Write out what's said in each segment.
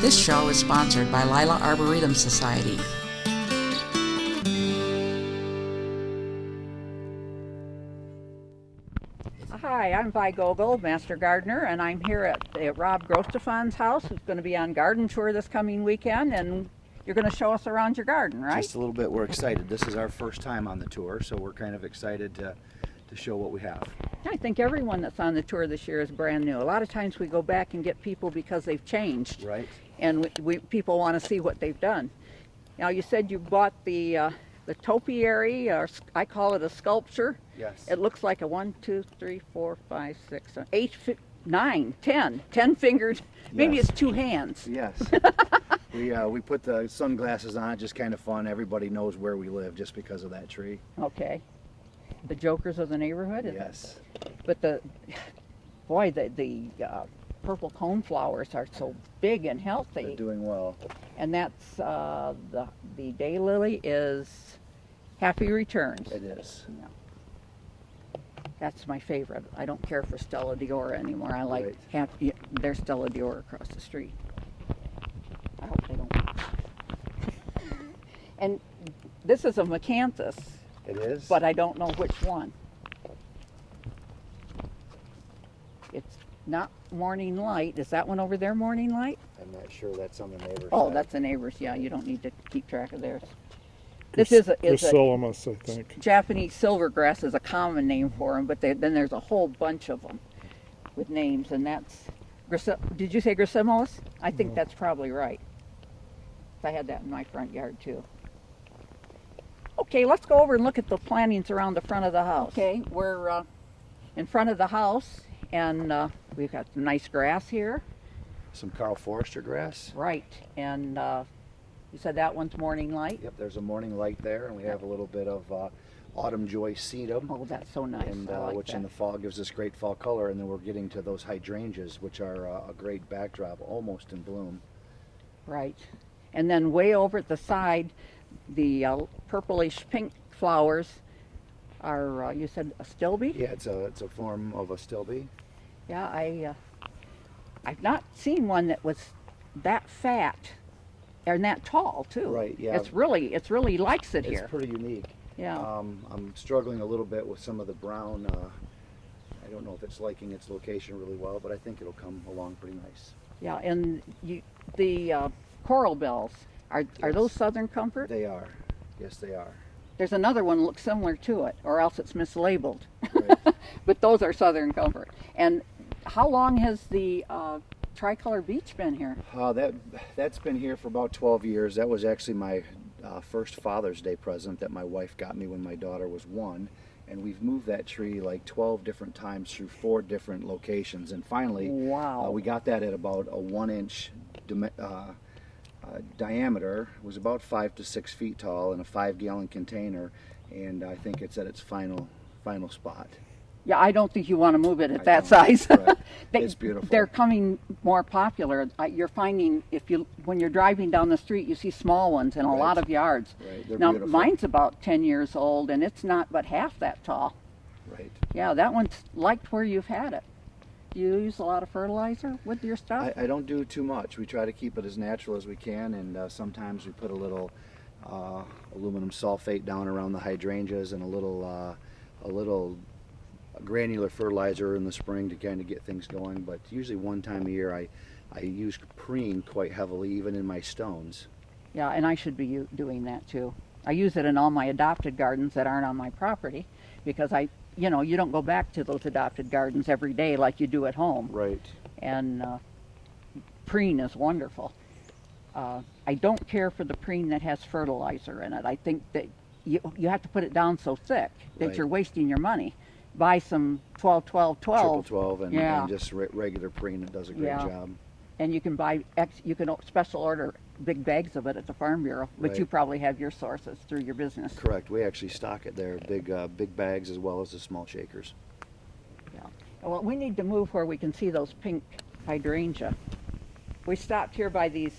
This show is sponsored by Lila Arboretum Society. Hi, I'm Vi Gogol, Master Gardener, and I'm here at Rob Grosteffon's house, who's going to be on garden tour this coming weekend, and you're going to show us around your garden, right? Just a little bit. We're excited. This is our first time on the tour, so we're kind of excited to show what we have. I think everyone that's on the tour this year is brand new. A lot of times we go back and get people because they've changed, Right. and people want to see what they've done. Now, you said you bought the topiary, or I call it a sculpture. Yes. It looks like a 1, 2, 3, 4, 5, 6, 7, 8, 9, 10 fingered. Maybe Yes. it's two hands. Yes. We put the sunglasses on, just kind of fun. Everybody knows where we live just because of that tree. Okay. The jokers of the neighborhood? Yes. But the purple coneflowers are so big and healthy. They're doing well. And that's the daylily is Happy Returns. It is. Yeah. That's my favorite. I don't care for Stella Dior anymore. I like there's Stella Dior across the street. I hope they don't. And this is a Macanthus. It is. But I don't know which one. It's not Morning Light. Is that one over there Morning Light? I'm not sure. That's on the neighbor's Oh, side. that's the neighbors. Yeah, you don't need to keep track of theirs. This is a Chrysalis, I think. Japanese silvergrass is a common name for them, but then there's a whole bunch of them with names, and that's did you say Grosteffon? I think that's probably right. I had that in my front yard too. Okay, let's go over and look at the plantings around the front of the house. Okay, we're in front of the house, and we've got some nice grass here. Some Carl Forester grass. Right, and you said that one's Morning Light? Yep, there's a morning light there, and we have a little bit of autumn joy sedum. Oh, that's so nice. And I like which that. in the fall gives us great fall color, and then we're getting to those hydrangeas, which are a great backdrop, almost in bloom. Right, and then way over at the side, the purplish pink flowers are, you said a stilby? Yeah, it's a form of a stilby. Yeah, I've not seen one that was that fat and that tall too. Right, yeah. It's really likes it here. It's pretty unique. Yeah. I'm struggling a little bit with some of the brown. I don't know if it's liking its location really well, but I think it'll come along pretty nice. Yeah, and the coral bells, are those Southern Comfort? They are. Yes, they are. There's another one that looks similar to it, or else it's mislabeled. Right. But those are Southern Comfort. And how long has the Tricolor Beach been here? That's been here for about 12 years. That was actually my first Father's Day present that my wife got me when my daughter was 1. And we've moved that tree like 12 different times through 4 different locations. And finally, wow. We got that at about a 1-inch diameter. It was about 5 to 6 feet tall in a 5-gallon container. And I think it's at its final spot. Yeah, I don't think you want to move it at I that don't. size. Right. It's beautiful. They're coming more popular. You're finding when you're driving down the street, you see small ones in a lot of yards. Right. They're now, beautiful. mine's about 10 years old, and it's not but half that tall. Right. Yeah, that one's liked where you've had it. Do you use a lot of fertilizer with your stuff? I don't do too much. We try to keep it as natural as we can, and sometimes we put a little aluminum sulfate down around the hydrangeas and a little granular fertilizer in the spring to kind of get things going. But usually one time a year I use preen quite heavily, even in my stones. Yeah, and I should be doing that too. I use it in all my adopted gardens that aren't on my property because you don't go back to those adopted gardens every day like you do at home. Right. And preen is wonderful. I don't care for the preen that has fertilizer in it. I think that you have to put it down so thick that Right. you're wasting your money. Buy some 12-12-12. Triple 12 and, Yeah. and just regular preen that does a great Yeah. job. And you can special order big bags of it at the Farm Bureau, but Right. you probably have your sources through your business. Correct. We actually stock it there, big bags as well as the small shakers. Yeah. Well, we need to move where we can see those pink hydrangea. We stopped here by these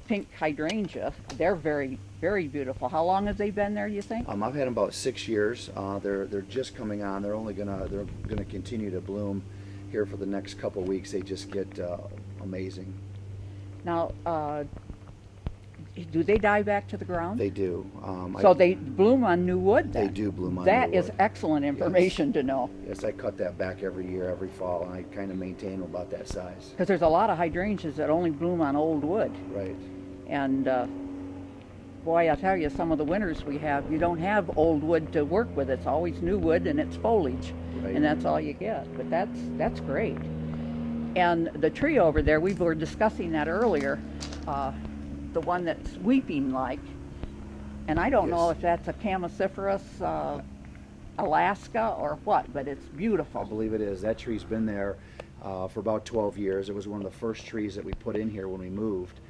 pink hydrangea. They're very, very beautiful. How long have they been there, you think? I've had them about 6 years. They're just coming on. They're gonna continue to bloom here for the next couple weeks. They just get amazing. Now, do they die back to the ground? They do. So they bloom on new wood then? They do bloom on That new is wood. excellent information to know. Yes, I cut that back every year, every fall, and I kind of maintain them about that size. Because there's a lot of hydrangeas that only bloom on old wood. Right. And boy, I'll tell you, some of the winters we have, you don't have old wood to work with. It's always new wood and it's foliage. Right. And that's all you get. But that's great. And the tree over there, we were discussing that earlier, the one that's weeping like. And I don't know Yes. if that's a Camasiferous Alaska or what, but it's I beautiful. believe it is. That tree's been there for about 12 years. It was one of the first trees that we put in here when we moved.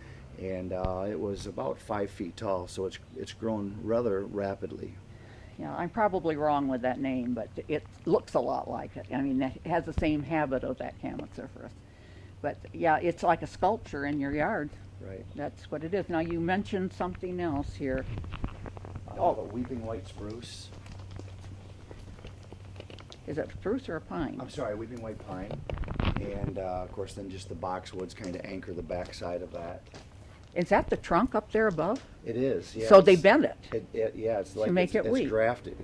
And it was about 5 feet tall, so it's grown rather rapidly. Yeah, I'm probably wrong with that name, but it looks a lot like it. I mean, it has the same habit of that Camasiferous. But yeah, it's like a sculpture in your yard. Right. That's what it is. Now, you mentioned something else here. Oh, the weeping white spruce. Is it spruce or a pine? I'm sorry, weeping white pine. And of course, then just the boxwoods kind of anchor the backside of that. Is that the trunk up there above? It is, yes. So they bend it. Yeah, it's like make it it's weep. grafted,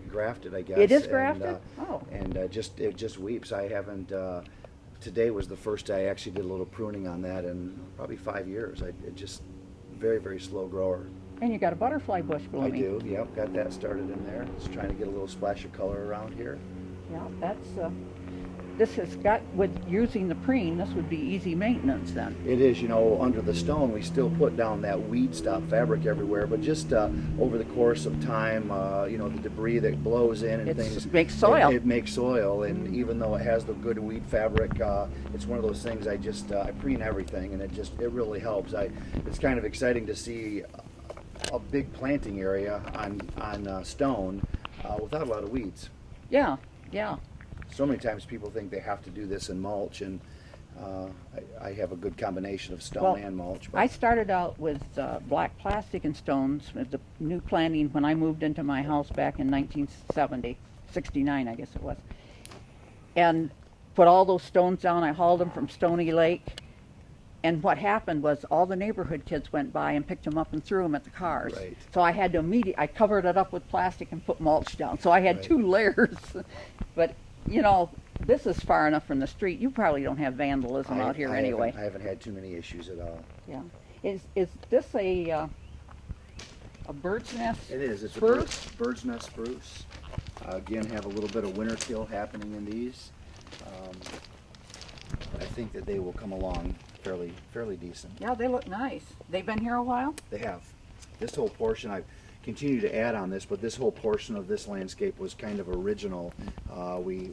I guess. It is and, grafted? Oh. And it just weeps. I haven't. Today was the first day I actually did a little pruning on that in probably 5 years. It just very, very slow grower. And you got a butterfly bush I blooming. do. Yep, got that started in there. Just trying to get a little splash of color around here. Yeah, that's. This has got, with using the preen, this would be easy maintenance then. It is, you know, under the stone, we still put down that weed stop fabric everywhere, but just over the course of time, you know, the debris that blows in and It things. makes soil. It makes soil, and even though it has the good weed fabric, it's one of those things I preen everything, and it really helps. It's kind of exciting to see a big planting area on stone without a lot of weeds. Yeah, yeah. So many times people think they have to do this in mulch, and I have a good combination of stone Well, and mulch. I started out with black plastic and stones with the new planting when I moved into my house back in 1970, 69 I guess it was. And put all those stones down. I hauled them from Stony Lake. And what happened was all the neighborhood kids went by and picked them up and threw them at the cars. Right. So I had to I covered it up with plastic and put mulch down. So I had Right. 2 layers. But, you know, this is far enough from the street. You probably don't have vandalism out here anyway. I haven't had too many issues at all. Yeah. Is this a bird's nest? It is. It's spruce? a bird's nest spruce. Again, have a little bit of winter kill happening in these. I think that they will come along fairly decent. Yeah, they look nice. They've been here a while? They have. This whole portion, I continue to add on this, but this whole portion of this landscape was kind of original. We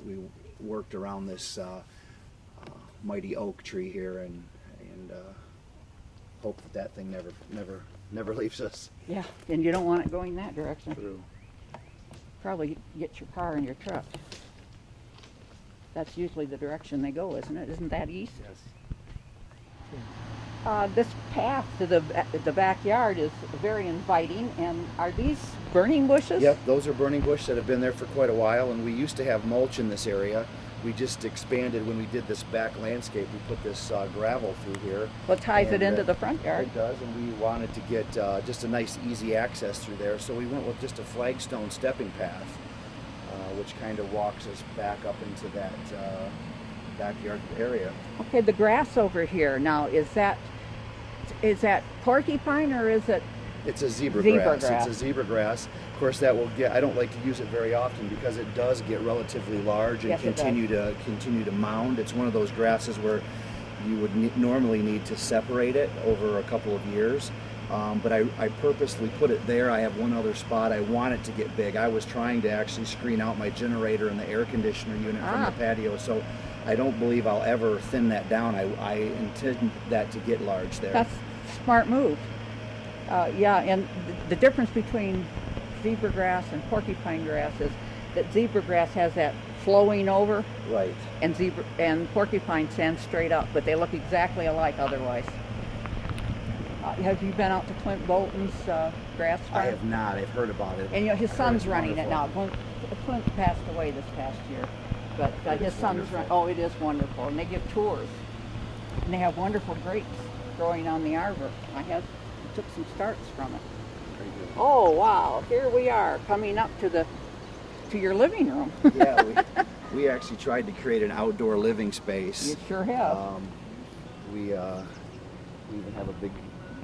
worked around this mighty oak tree here, and hope that thing never leaves us. Yeah, and you don't want it going that direction. Through. Probably get your car and your truck. That's usually the direction they go, isn't it? Isn't that east? Yes. This path to the backyard is very inviting. And are these burning bushes? Yep, those are burning bush that have been there for quite a while, and we used to have mulch in this area. We just expanded when we did this back landscape. We put this gravel through here. What ties it And, into the front yard? It does, and we wanted to get just a nice, easy access through there, so we went with just a flagstone stepping path, which kind of walks us back up into that backyard area. Okay, the grass over here now, is that porcupine or is it? It's a zebra Zebra grass. grass. It's a zebra grass. Of course, that will get. I don't like to use it very often because it does get relatively large and Yes, it does. continue to mound. It's one of those grasses where you would normally need to separate it over a couple of years. But I purposely put it there. I have one other spot. I want it to get big. I was trying to actually screen out my generator and the air conditioner unit from the patio, so I don't believe I'll ever thin that down. I intend that to get large there. That's a smart move. Yeah, and the difference between zebra grass and porcupine grass is that zebra grass has that flowing over, Right. and porcupine stands straight up, but they look exactly alike otherwise. Have you been out to Clint Bolton's grass farm? I have not. I've heard about it. And you know, his I've heard son's it's running it wonderful. now. Clint passed away this past year, but It his is son's wonderful. running. Oh, it is wonderful, and they give tours, and they have wonderful grapes. growing on the arbor. Took some starts from it. Oh wow! Here we are coming up to your living room. Yeah, we actually tried to create an outdoor living space. You sure have. We even have a big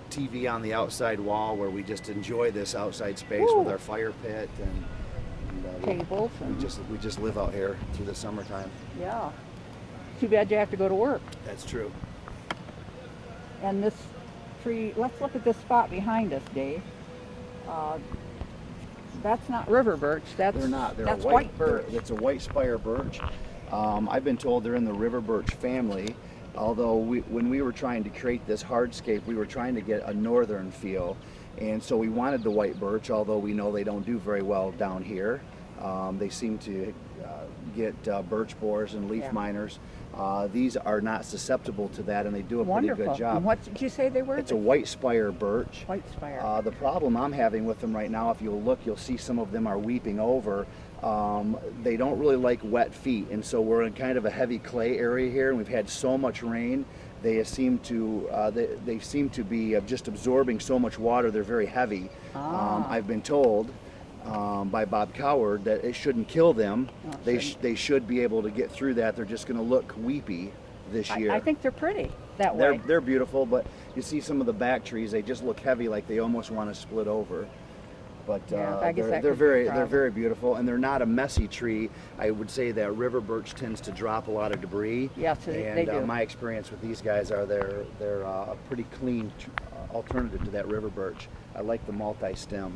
TV on the outside wall where we just enjoy this outside space with Ooh. our fire pit and Tables and we just live out here through the summertime. yeah. Too bad you have to go to work. That's true. And this tree, let's look at this spot behind us, Dave. That's not river birch. That's They're not. They're that's a white birch. It's a white spire birch. I've been told they're in the river birch family. Although when we were trying to create this hardscape, we were trying to get a northern feel, and so we wanted the white birch. Although we know they don't do very well down here, they seem to get birch borers and leaf Yeah. miners. These are not susceptible to that, and they do a Wonderful. pretty good job. And what did you say they were? It's a white spire birch. White spire. The problem I'm having with them right now, if you'll look, you'll see some of them are weeping over. They don't really like wet feet, and so we're in kind of a heavy clay area here, and we've had so much rain. They seem to be just absorbing so much water. They're very heavy. I've been told by Bob Coward that it shouldn't kill them. They should be able to get through that. They're just going to look weepy this year. I think they're pretty that way. They're beautiful, but you see some of the back trees, they just look heavy, like they almost want to split over. But Yeah, I guess that they're could be a very problem. beautiful, and they're not a messy tree. I would say that river birch tends to drop a lot of debris. Yes, they do. My experience with these guys are they're a pretty clean alternative to that river birch. I like the multi-stem.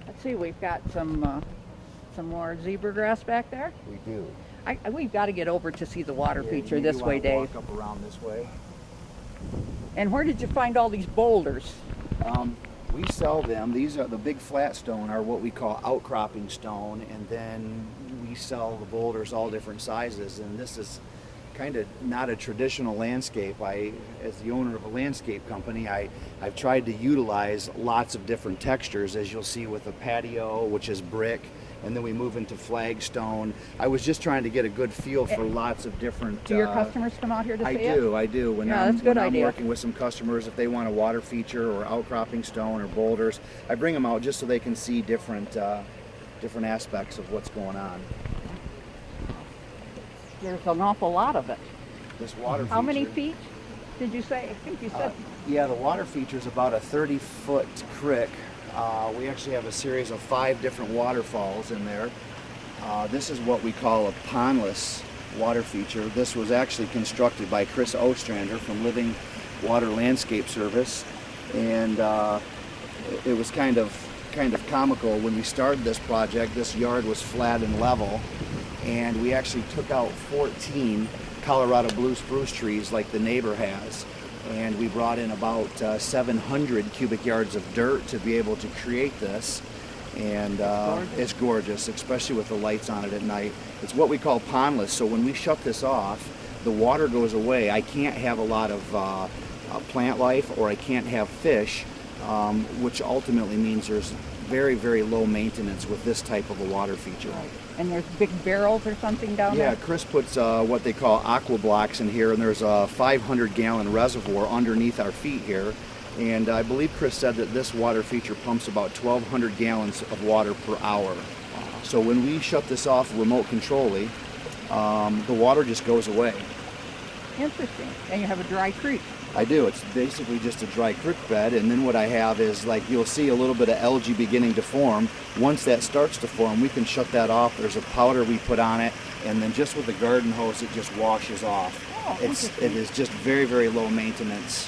Let's see, we've got some more zebra grass back there. We do. We've got to get over to see the water Yeah, feature you this wanna way, Dave. Walk up around this way. And where did you find all these boulders? We sell them. These are the big flat stone are what we call outcropping stone, and then we sell the boulders all different sizes. And this is kind of not a traditional landscape. As the owner of a landscape company, I've tried to utilize lots of different textures, as you'll see with the patio, which is brick, and then we move into flagstone. I was just trying to get a good feel for lots of different. Do your customers come out here to see it? I do. When Yeah, I'm, that's a good when idea. I'm working with some customers, if they want a water feature or outcropping stone or boulders, I bring them out just so they can see different aspects of what's going on. There's an awful lot of it. This water feature. How many feet did you say? I think you said. Yeah, the water feature is about a 30-foot creek. We actually have a series of 5 different waterfalls in there. This is what we call a pondless water feature. This was actually constructed by Chris Ostrander from Living Water Landscape Service, and it was kind of comical when we started this project. This yard was flat and level, and we actually took out 14 Colorado blue spruce trees like the neighbor has. And we brought in about 700 cubic yards of dirt to be able to create this. And it's gorgeous, especially with the lights on it at night. It's what we call pondless, so when we shut this off, the water goes away. I can't have a lot of plant life, or I can't have fish, which ultimately means there's very, very low maintenance with this type of a water feature. Right. And there's big barrels or something down Yeah, there? Chris puts what they call aqua blocks in here, and there's a 500-gallon reservoir underneath our feet here. And I believe Chris said that this water feature pumps about 1,200 gallons of water per hour. So when we shut this off remote controlly, the water just goes away. Interesting. And you have a dry creek. I do. It's basically just a dry creek bed, and then what I have is, like, you'll see a little bit of algae beginning to form. Once that starts to form, we can shut that off. There's a powder we put on it, and then just with the garden hose, it just washes off. Oh, It is just very, very low maintenance.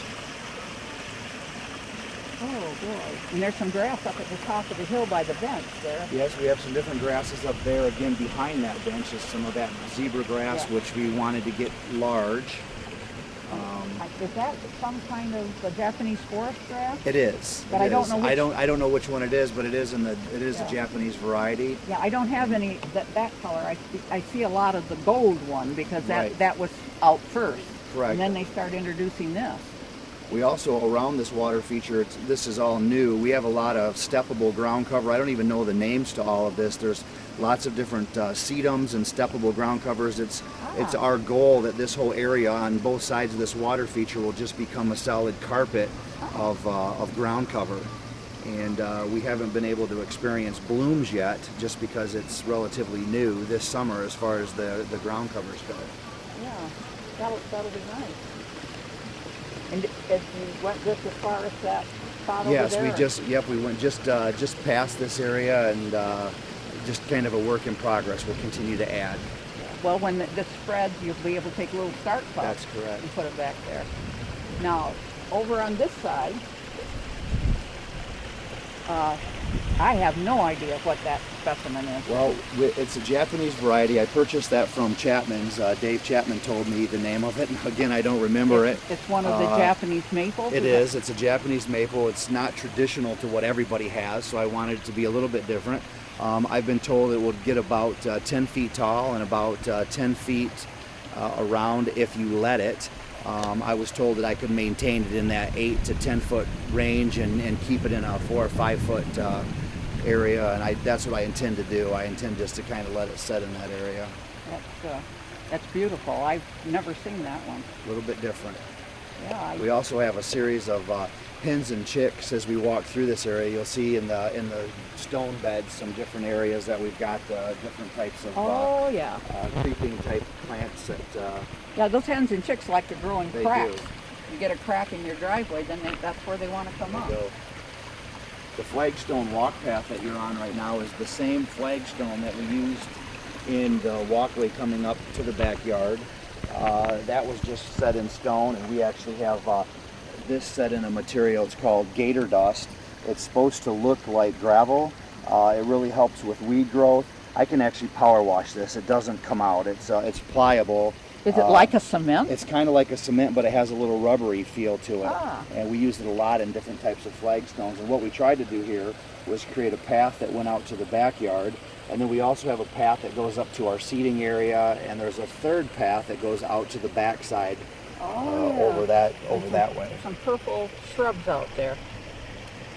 Oh, boy. And there's some grass up at the top of the hill by the bench there. Yes, we have some different grasses up there. Again, behind that bench is some of that zebra grass, Yeah. which we wanted to get large. Is that some kind of a Japanese forest grass? It is. But It I don't is. know which- I don't know which one it is, but it is Yeah. a Japanese variety. Yeah, I don't have any that color. I see a lot of the gold one because Right. that was out first. Correct. And then they start introducing this. We also, around this water feature, this is all new, we have a lot of steppable ground cover. I don't even know the names to all of this. There's lots of different sedums and steppable ground covers. It's our goal that this whole area on both sides of this water feature will just become a solid carpet of ground cover. And we haven't been able to experience blooms yet, just because it's relatively new this summer as far as the ground covers go. Yeah, that'll be nice. And if you went just as far as that spot Yes, over there? we went just past this area, and just kind of a work in progress. We'll continue to add. Well, when this spreads, you'll be able to take a little start puff. That's correct. And put it back there. Now, over on this side, I have no idea what that specimen is. Well, it's a Japanese variety. I purchased that from Chapman's. Dave Chapman told me the name of it. Again, I don't remember it. It's one of the Japanese maples? It is. It's a Japanese maple. It's not traditional to what everybody has, so I wanted it to be a little bit different. I've been told it will get about 10 feet tall and about 10 feet around if you let it. I was told that I could maintain it in that 8 to 10 foot range and keep it in a 4 or 5 foot area, and that's what I intend to do. I intend just to kind of let it set in that area. That's beautiful. I've never seen that one. A little bit different. Yeah. We also have a series of hens and chicks as we walk through this area. You'll see in the stone beds some different areas that we've got different types of creeping type plants that. Yeah, those hens and chicks like to grow in They cracks. do. You get a crack in your driveway, then that's where they want to come up. So, the flagstone walk path that you're on right now is the same flagstone that we used in the walkway coming up to the backyard. That was just set in stone, and we actually have this set in a material. It's called gator dust. It's supposed to look like gravel. It really helps with weed growth. I can actually power wash this. It doesn't come out. It's pliable. Is it like a cement? It's kind of like a cement, but it has a little rubbery feel to it. Ah. And we use it a lot in different types of flagstones. And what we tried to do here was create a path that went out to the backyard. And then we also have a path that goes up to our seating area. And there's a third path that goes out to the backside over that way. Some purple shrubs out there.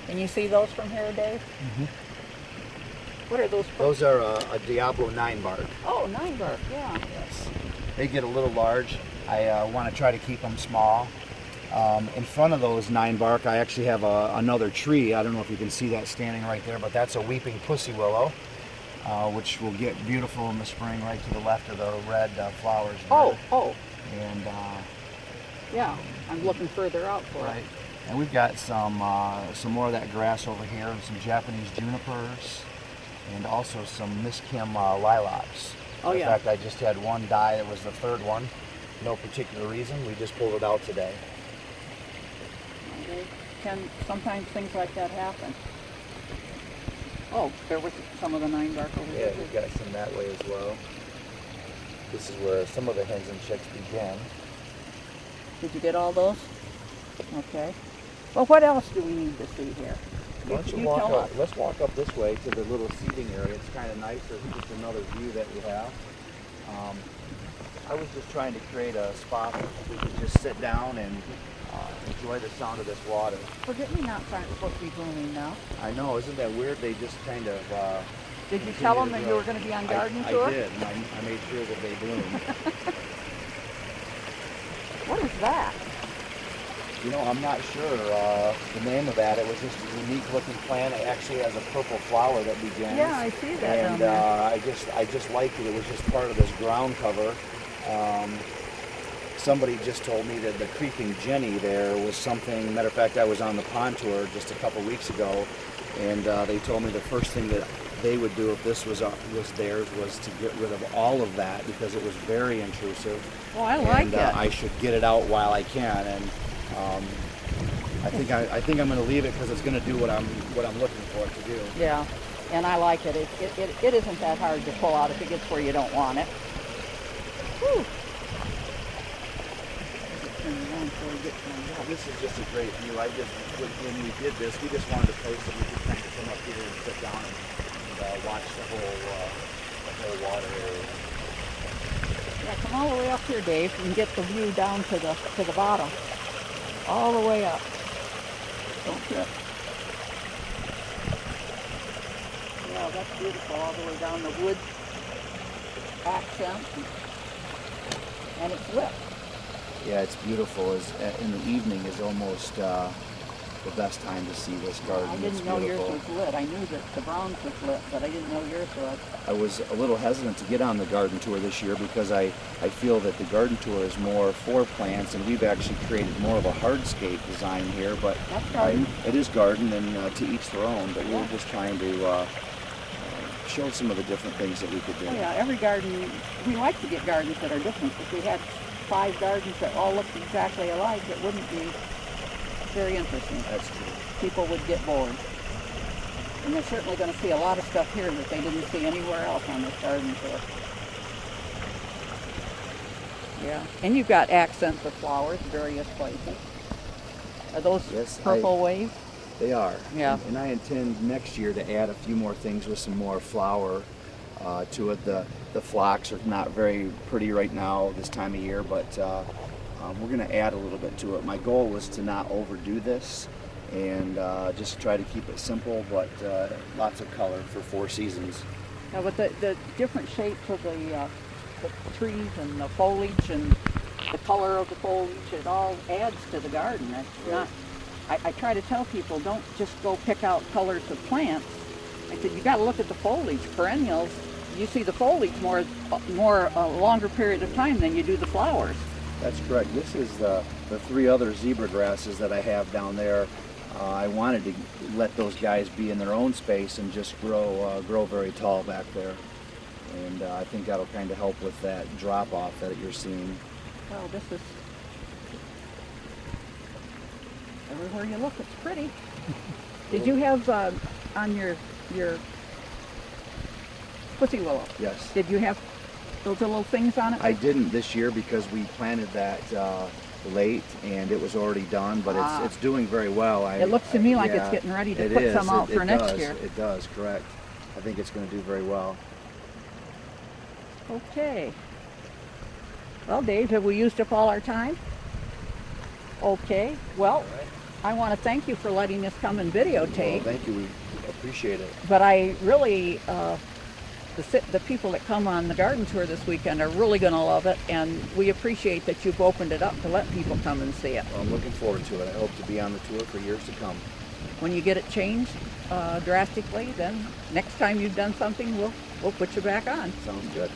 Can you see those from here, Dave? Mm-hmm. What are those? Those are a Diablo 9 bark. Oh, 9 bark, yeah. Yes. They get a little large. I want to try to keep them small. In front of those 9 bark, I actually have another tree. I don't know if you can see that standing right there, but that's a weeping pussy willow, which will get beautiful in the spring right to the left of the red flowers there. Oh. And yeah, I'm looking further out for right. it. And we've got some more of that grass over here, and some Japanese junipers, and also some Miss Kim lilacs. Oh, in yeah. fact, I just had one die. That was the third one. No particular reason. We just pulled it out today. Sometimes things like that happen. Oh, there was some of the 9 bark over Yeah, there. we've got some that way as well. This is where some of the hens and chicks begin. Did you get all those? Okay. Well, what else do we need to see here? Why don't you walk up? Let's walk up this way to the little seating area. It's kind of nice. There's just another view that we have. I was just trying to create a spot where we could just sit down and enjoy the sound of this water. Forget-me-nots aren't supposed to be blooming now. I know, isn't that weird? They just kind of. Did you tell them that you were going to be on garden tour? I did, and I made sure that they bloomed. What is that? You know, I'm not sure the name of that. It was just a unique looking plant. It actually has a purple flower that begins. Yeah, I see that And down there. I just liked it. It was just part of this ground cover. Somebody just told me that the creeping Jenny there was something. Matter of fact, I was on the pond tour just a couple weeks ago, and they told me the first thing that they would do if this was theirs was to get rid of all of that because it was very intrusive. Well, I like and, it. I should get it out while I can, and I think I'm going to leave it because it's going to do what I'm looking for it to do. Yeah, and I like it. It isn't that hard to pull out if it gets where you don't want it. Whew. This is just a great view. When we did this, we just wanted a place that we could kind of come up here and sit down and watch the whole water area. Yeah, come all the way up here, Dave, and get the view down to the bottom. all the way up. Don't trip. Yeah, that's beautiful, all the way down the wood accent. And it's lit. Yeah, it's beautiful. In the evening is almost the best time to see this garden. I It's didn't know yours beautiful. was lit. I knew that the Browns was lit, but I didn't know yours was. I was a little hesitant to get on the garden tour this year because I feel that the garden tour is more for plants, and we've actually created more of a hardscape design here. But That's garden. it is garden, and to each their own. But we Yeah. were just trying to show some of the different things that we could do. Oh, yeah, every garden, we like to get gardens that are different. If we had 5 gardens that all looked exactly alike, it wouldn't be very interesting. That's true. People would get bored. And they're certainly going to see a lot of stuff here that they didn't see anywhere else on this garden tour. Yeah, and you've got accents of flowers, various places. Are those Yes, purple wave? They are. Yeah. And I intend next year to add a few more things with some more flower to it. The phlox are not very pretty right now this time of year, but we're going to add a little bit to it. My goal was to not overdo this and just try to keep it simple, but lots of color for 4 seasons. Yeah, but the different shapes of the trees and the foliage and the color of the foliage, it all adds to the garden. It's not. I try to tell people, don't just go pick out colors of plants. I said, you got to look at the foliage. Perennials, you see the foliage more a longer period of time than you do the flowers. That's correct. This is the 3 other zebra grasses that I have down there. I wanted to let those guys be in their own space and just grow very tall back there. And I think that'll kind of help with that drop off that you're seeing. Well, this is, everywhere you look, it's pretty. Did you have on your pussy willow? Yes. Did you have those little things on it? I didn't this year because we planted that late and it was already done, but it's doing very well. It looks to me like yeah, it's getting ready to it put is. some out It for next does. year. It does, correct. I think it's going to do very well. Okay. Well, Dave, have we used up all our time? Okay. Well, I want to thank you for letting us come and videotape. Well, thank you. We appreciate it. But I really, the people that come on the garden tour this weekend are really going to love it, and we appreciate that you've opened it up to let people come and see it. Well, I'm looking forward to it. I hope to be on the tour for years to come. When you get it changed drastically, then next time you've done something, we'll put you back on. Sounds good.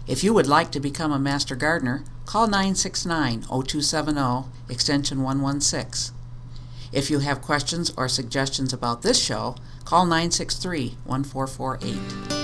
If you would like to become a Master Gardener, call 969-0270, extension 116. If you have questions or suggestions about this show, call 963-1448.